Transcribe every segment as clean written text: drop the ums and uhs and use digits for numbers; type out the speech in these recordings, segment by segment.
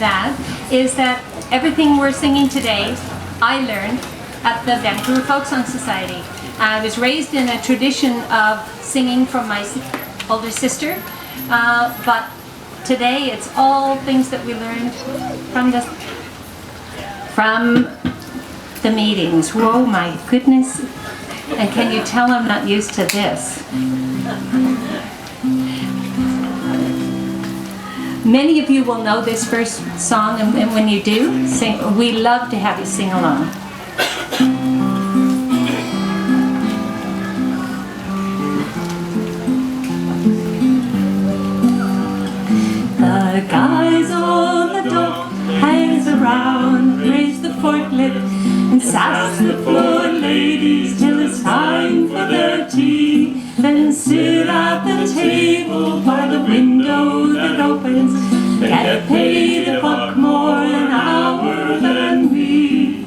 That is that everything we're singing today, I learned at the Vancouver Folk Song Society. I was raised in a tradition of singing from my older sister, but today it's all things that we learned from the meetings. Whoa, my goodness. And can you tell I'm not used to this? Many of you will know this first song, and when you do, sing. We love to have you sing along. The guys on the dock hangs around, raise the forklift and sass the poor ladies till it's time for their tea. Then sit at the table by the window that opens, get paid $1 more an hour than we.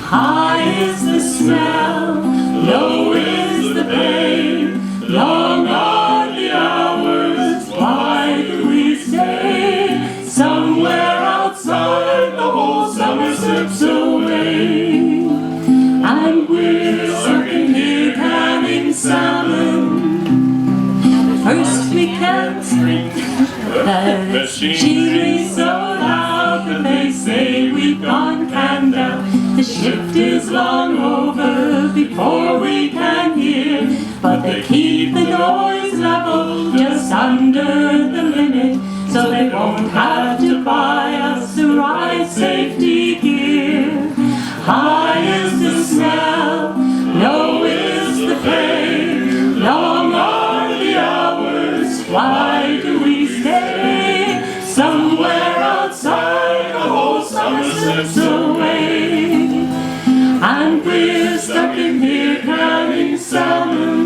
High is the smell, low is the pay, long are the hours, why do we stay? Somewhere outside the whole summer slips away, and we're stuck in here canning salmon. First we can't spring, the machinery's so loud that they say we've gone canned out. The shift is long over before we can hear, but they keep the noise level just under the limit, so they won't have to buy us the right safety gear. High is the smell, low is the pay, long are the hours, why do we stay? Somewhere outside the whole summer slips away, and we're stuck in here canning salmon.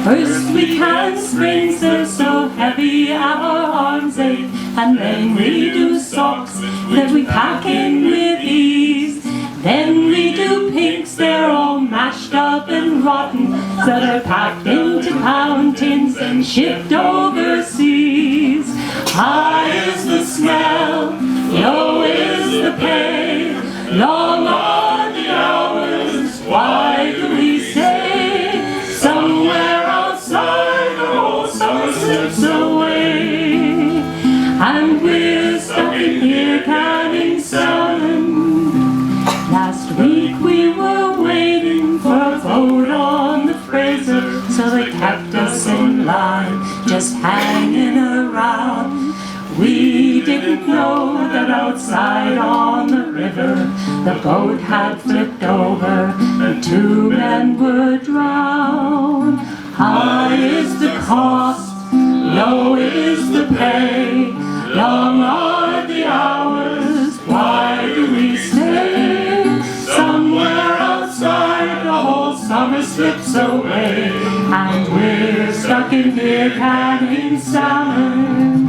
First we can springs, they're so heavy our arms ache, and then we do socks that we pack in with ease. Then we do pinks, they're all mashed up and rotten, so they're packed into pound tins and shipped overseas. High is the smell, low is the pay, long are the hours, why do we stay? Somewhere outside the whole summer slips away, and we're stuck in here canning salmon. Last week we were waiting for a vote on the Fraser, so they kept us in line, just hanging around. We didn't know that outside on the river the boat had flipped over and 2 men were drowned. High is the cost, low is the pay, long are the hours, why do we stay? Somewhere outside the whole summer slips away, and we're stuck in here canning salmon.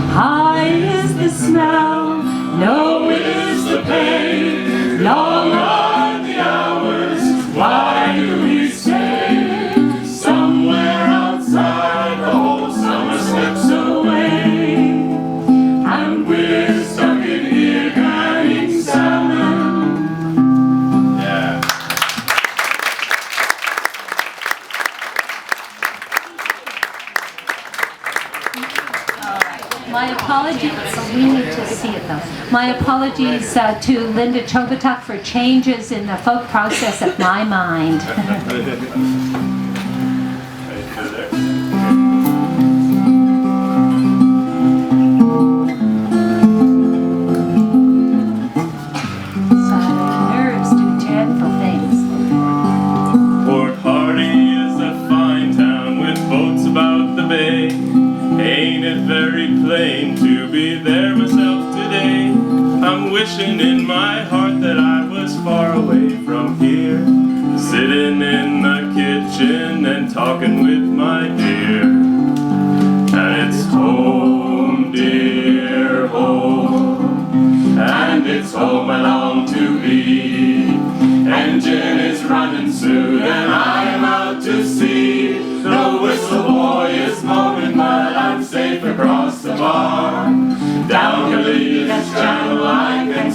High is the smell, low is the pay, long are the hours, why do we stay? Somewhere outside the whole summer slips away, and we're stuck in here canning salmon. My apologies, we need to see it though. My apologies to Linda Chobatuk for changes in the folk process of my mind. Nerves do dreadful things. Port Hardy is a fine town with boats about the bay. Ain't it very plain to be there myself today? I'm wishing in my heart that I was far away from here, sitting in the kitchen and talking with my dear. And it's home, dear home, and it's home I long to be. Engine is running soon and I am out to sea. The whistle boy is moaning but I'm safe across the bar. Down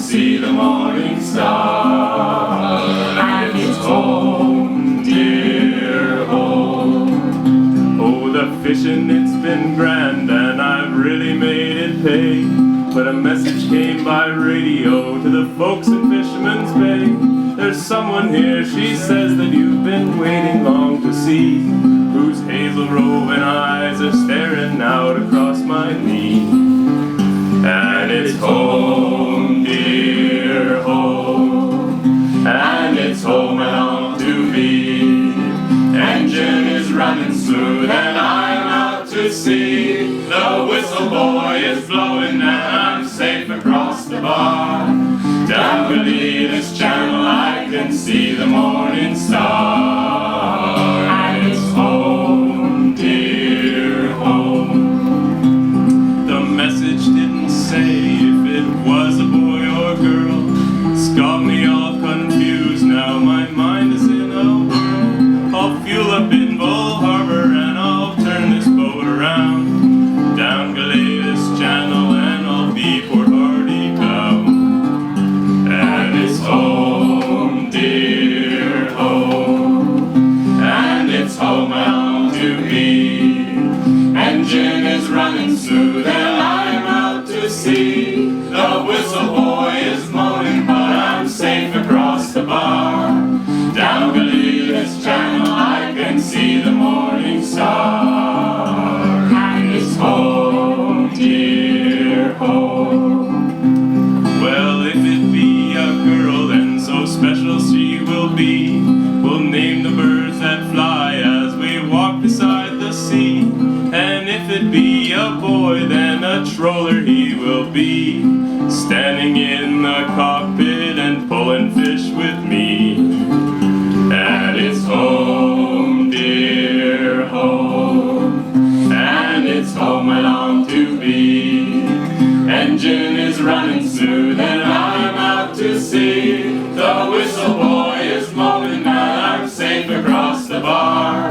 see the morning star. And it's home, dear home. Oh, the fishing, it's been grand, and I've really made it pay. But a message came by radio to the folks in Fisherman's Bay. There's someone here, she says, that you've been waiting long to see, whose hazel roving eyes are staring out across my knee. And it's home, dear home, and it's home and on to be. Engine is running smooth and I'm out to sea. The whistle boy is blowing and I'm safe across the bar. Down the Lidth channel I can see the morning star. And it's home, dear home. The message didn't say if it was a boy or girl. It's got me all confused now, my mind is in a whirl. I'll fuel up in Bull Harbor and I'll turn this boat around. Down Lidth channel and I'll be Port Hardy bound. And it's home, dear home, and it's home I long to be. Engine is running smooth and I'm out to sea. The whistle boy is moaning but I'm safe across the bar. Down the Lidth channel I can see the morning star. And it's home, dear home. Well, if it be a girl, then so special she will be. We'll name the birds that fly as we walk beside the sea. And if it be a boy, then a troller he will be, standing in the cockpit and pulling fish with me. And it's home, dear home, and it's home I long to be. Engine is running smooth and I'm out to sea. The whistle boy is moaning and I'm safe across the bar.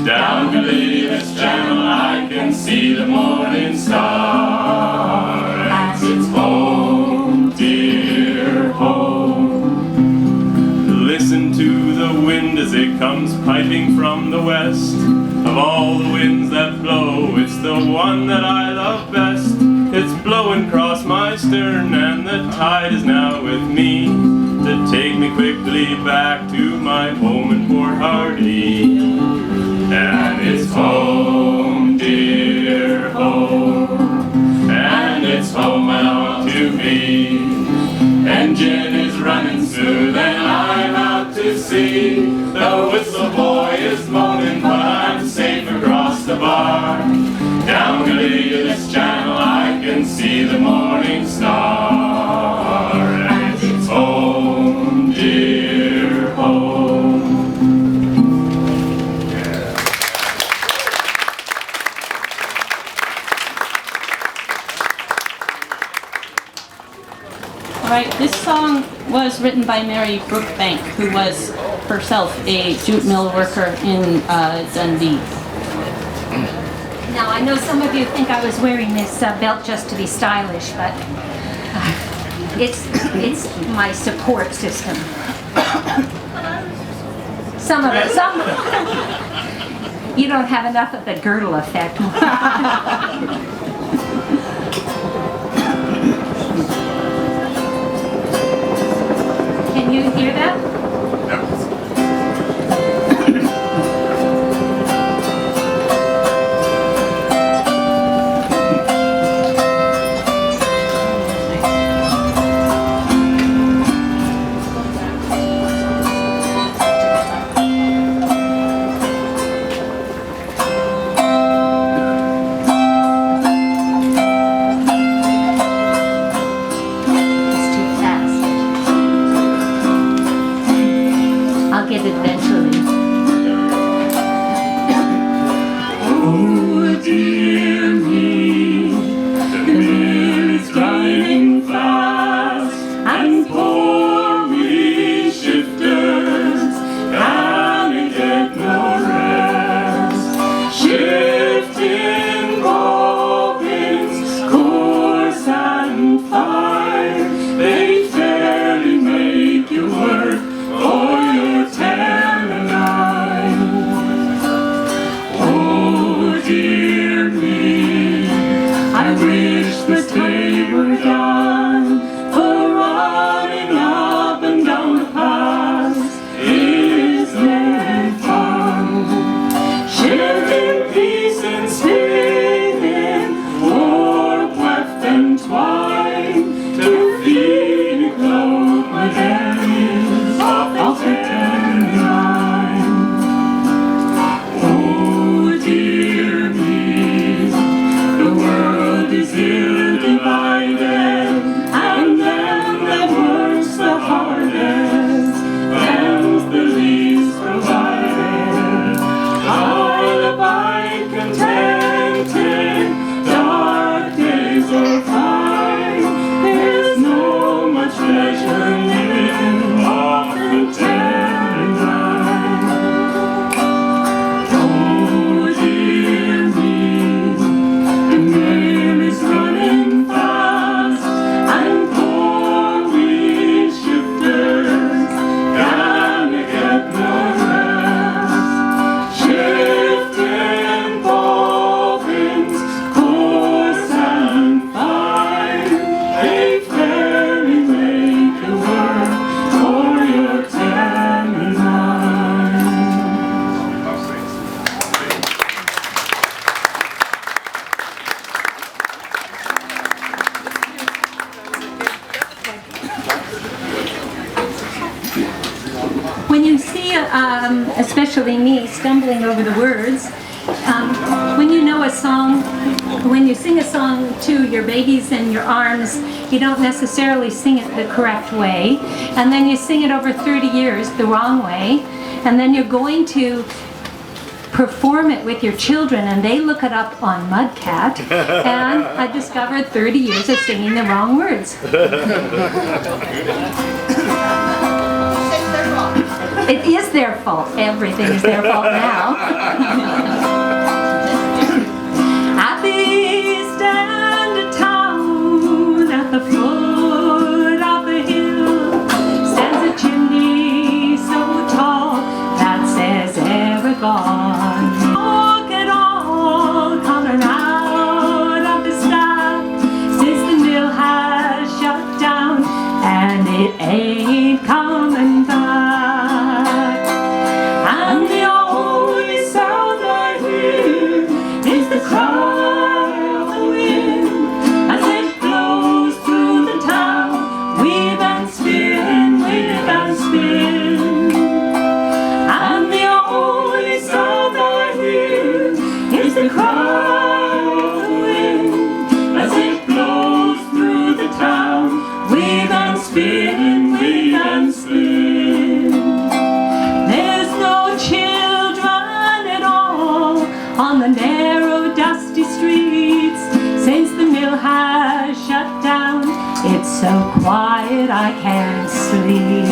Down the Lidth channel I can see the morning star. And it's home, dear home. Listen to the wind as it comes piping from the west. Of all the winds that blow, it's the one that I love best. It's blowing across my stern and the tide is now with me, to take me quickly back to my home in Port Hardy. And it's home, dear home, and it's home I long to be. Engine is running smooth and I'm out to sea. The whistle boy is moaning but I'm safe across the bar. Down the Lidth channel I can see the morning star. And it's home, dear home. All right, this song was written by Mary Brookbank, who was herself a jute mill worker in Dundee. Now, I know some of you think I was wearing this belt just to be stylish, but it's my support system. Some of it, you don't have enough of the girdle effect. Can you hear that? to feed and clothe my days of pretend time. Oh dear me, the world is ill divided, and them that works the hardest, them's the least provided. I'll abide contented, dark days are fine. There's no much pleasure living off the ten line. Oh dear me, the mail is running fast, and poor we shifters gonna get no rest. Shifting bobbins, coarse and fine, they fairly make a work for your ten and nine. When you see, especially me, stumbling over the words, when you know a song, when you sing a song to your babies in your arms, you don't necessarily sing it the correct way, and then you sing it over 30 years the wrong way, and then you're going to perform it with your children and they look it up on Mudcat, and I discovered 30 years of singing the wrong words. It is their fault. Everything is their fault now. At the east end of town, at the foot of the hill, stands a chimney so tall that says Aragon. Look at all coming out of the sky since the mill has shut down, and it ain't coming back. And the only sound I hear is the cry of the wind as it blows through the town. Weave and spin, weave and spin. And the only sound I hear is the cry of the wind as it blows through the town. Weave and spin, weave and spin. There's no children at all on the narrow, dusty streets since the mill has shut down. It's so quiet I can't sleep.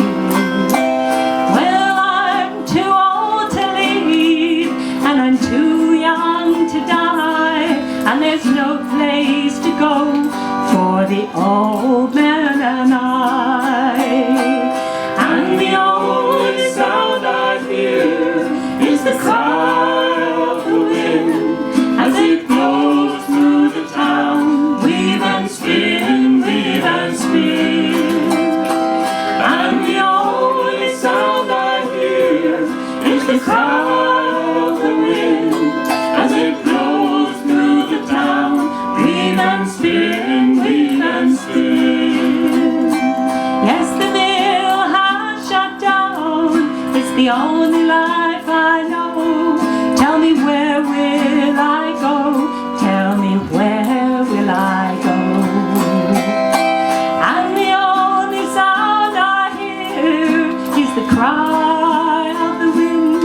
Well, I'm too old to leave, and I'm too young to die, and there's no place to go for the old man and I. And the only sound I hear is the cry of the wind as it blows through the town. Weave and spin, weave and spin. And the only sound I hear is the cry of the wind as it blows through the town. Weave and spin, weave and spin. Yes, the mill has shut down. It's the only life I know. Tell me, where will I go? Tell me, where will I go? And the only sound I hear is the cry of the wind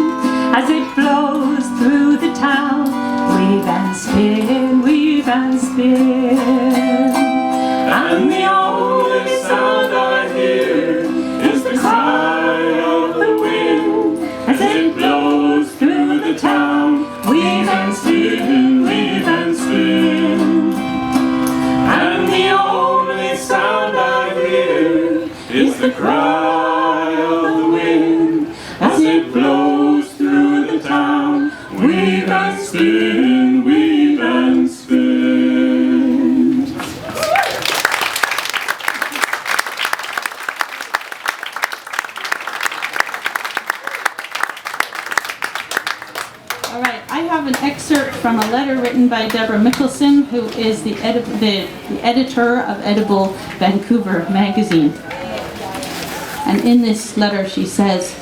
as it blows through the town. Weave and spin, weave and spin. And the only sound I hear is the cry of the wind as it blows through the town. Weave and spin, weave and spin. And the only sound I hear is the cry of the wind as it blows through the town. Weave and spin, weave and spin. All right, I have an excerpt from a letter written by Deborah Mickelson, who is the editor of Edible Vancouver magazine. And in this letter she says,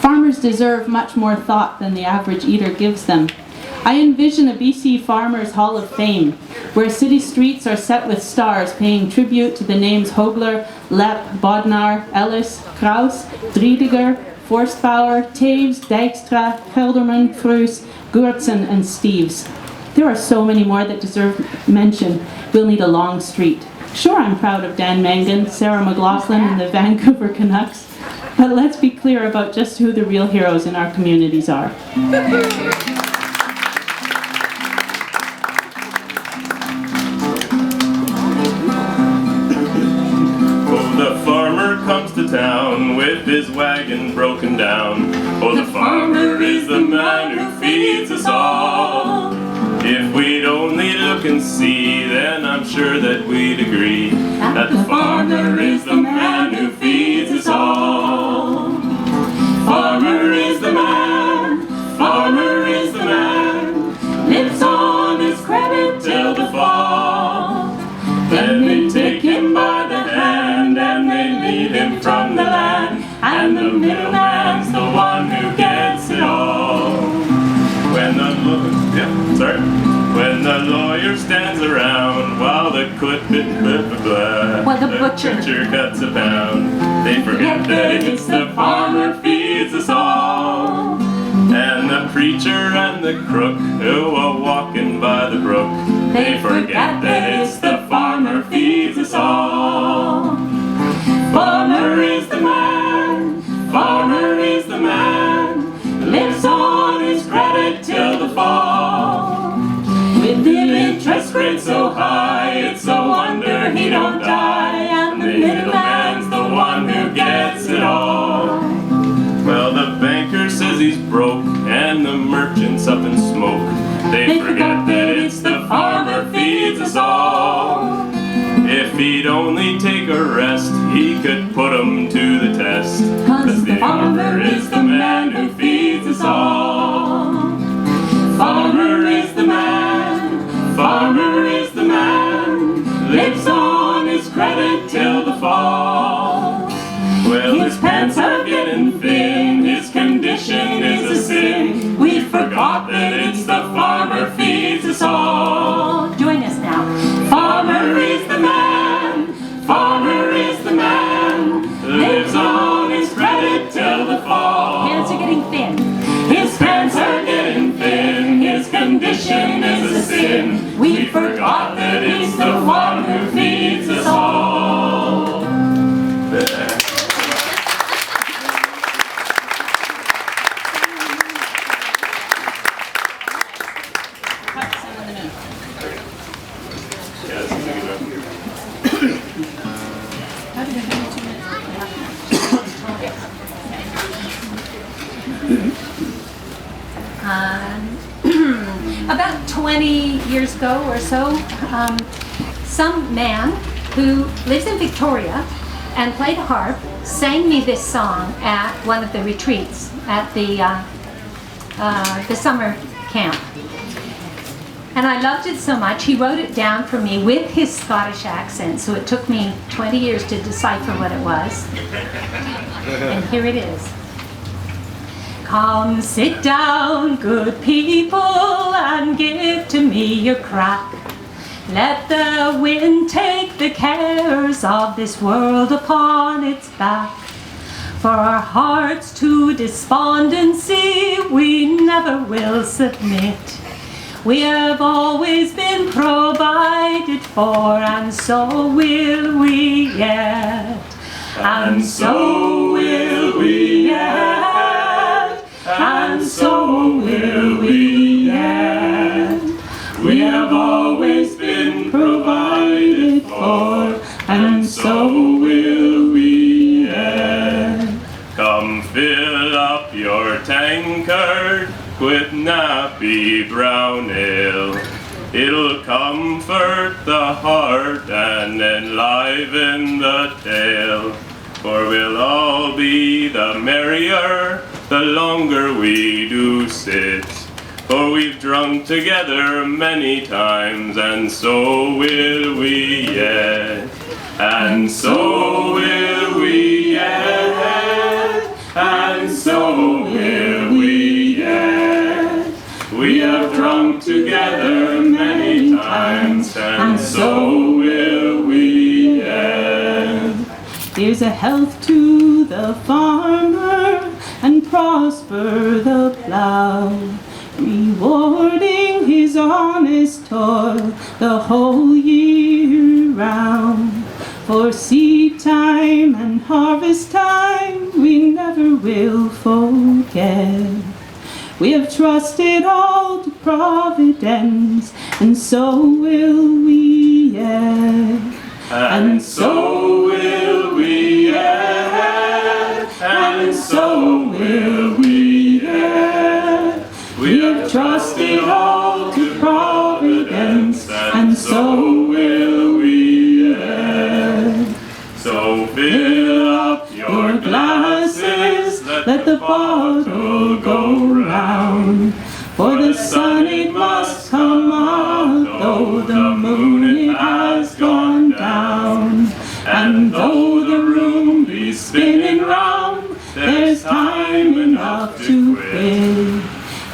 "Farmers deserve much more thought than the average eater gives them. I envision a BC Farmers Hall of Fame, where city streets are set with stars paying tribute to the names Hogler, Lepp, Bodnar, Ellis, Kraus, Driediger, Forstbauer, Taves, Dijkstra, Gelderman, Freus, Goertzen, and Steeves. There are so many more that deserve mention. We'll need a long street. Sure, I'm proud of Dan Mangan, Sarah McLaughlin, and the Vancouver Canucks, but let's be clear about just who the real heroes in our communities are." Comes to town with his wagon broken down. Oh, the farmer is the man who feeds us all. If we'd only look and see, then I'm sure that we'd agree that the farmer is the man who feeds us all. Farmer is the man, farmer is the man, lives on his credit till the fall. Then they take him by the hand and they lead him from the land, and the middleman's the one who gets it all. When the lawyer stands around while the butcher cuts a pound, they forget that it's the farmer feeds us all. And the preacher and the crook who are walking by the brook, they forget that it's the farmer feeds us all. Farmer is the man, farmer is the man, lives on his credit till the fall. With the interest rate so high, it's a wonder he don't die, and the middleman's the one who gets it all. Well, the banker says he's broke, and the merchant's up in smoke. They forget that it's the farmer feeds us all. If he'd only take a rest, he could put 'em to the test. 'Cause the farmer is the man who feeds us all. Farmer is the man, farmer is the man, lives on his credit till the fall. Well, his pants are getting thin, his condition is a sin. We forgot that it's the farmer feeds us all. Join us now. Farmer is the man, farmer is the man, lives on his credit till the fall. Pants are getting thin. His pants are getting thin, his condition is a sin. We forgot that it's the one who feeds us all. There. About 20 years ago or so, some man who lives in Victoria and played harp sang me this song at one of the retreats at the summer camp. And I loved it so much, he wrote it down for me with his Scottish accent, so it took me 20 years to decipher what it was. And here it is. Come sit down, good people, and give to me your crack. Let the wind take the cares of this world upon its back. For our hearts to despondency we never will submit. We have always been provided for, and so will we yet. And so will we yet. And so will we yet. We have always been provided for, and so will we yet. Come fill up your tankard with nappy brown ale. It'll comfort the heart and enliven the tale. For we'll all be the merrier the longer we do sit. For we've drunk together many times, and so will we yet. And so will we yet. And so will we yet. We have drunk together many times, and so will we yet. Here's a health to the farmer, and prosper the plough, rewarding his honest toil the whole year round. For seed time and harvest time we never will forget. We have trusted all to Providence, and so will we yet. And so will we yet. And so will we yet. We have trusted all to Providence, and so will we yet. So fill up your glasses, let the bottle go round. For the sun it must come up, though the moon it has gone down. And though the room be spinning round, there's time enough to quit.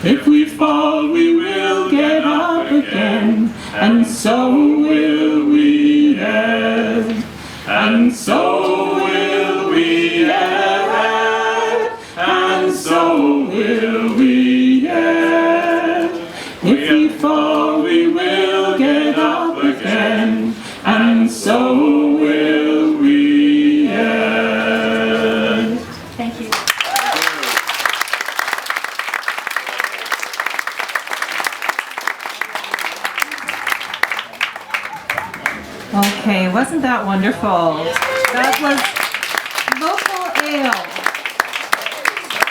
If we fall, we will get up again, and so will we yet. And so will we yet. And so will we yet. If we fall, we will get up again, and so will we yet. Thank you. Okay, wasn't that wonderful? That was local ale.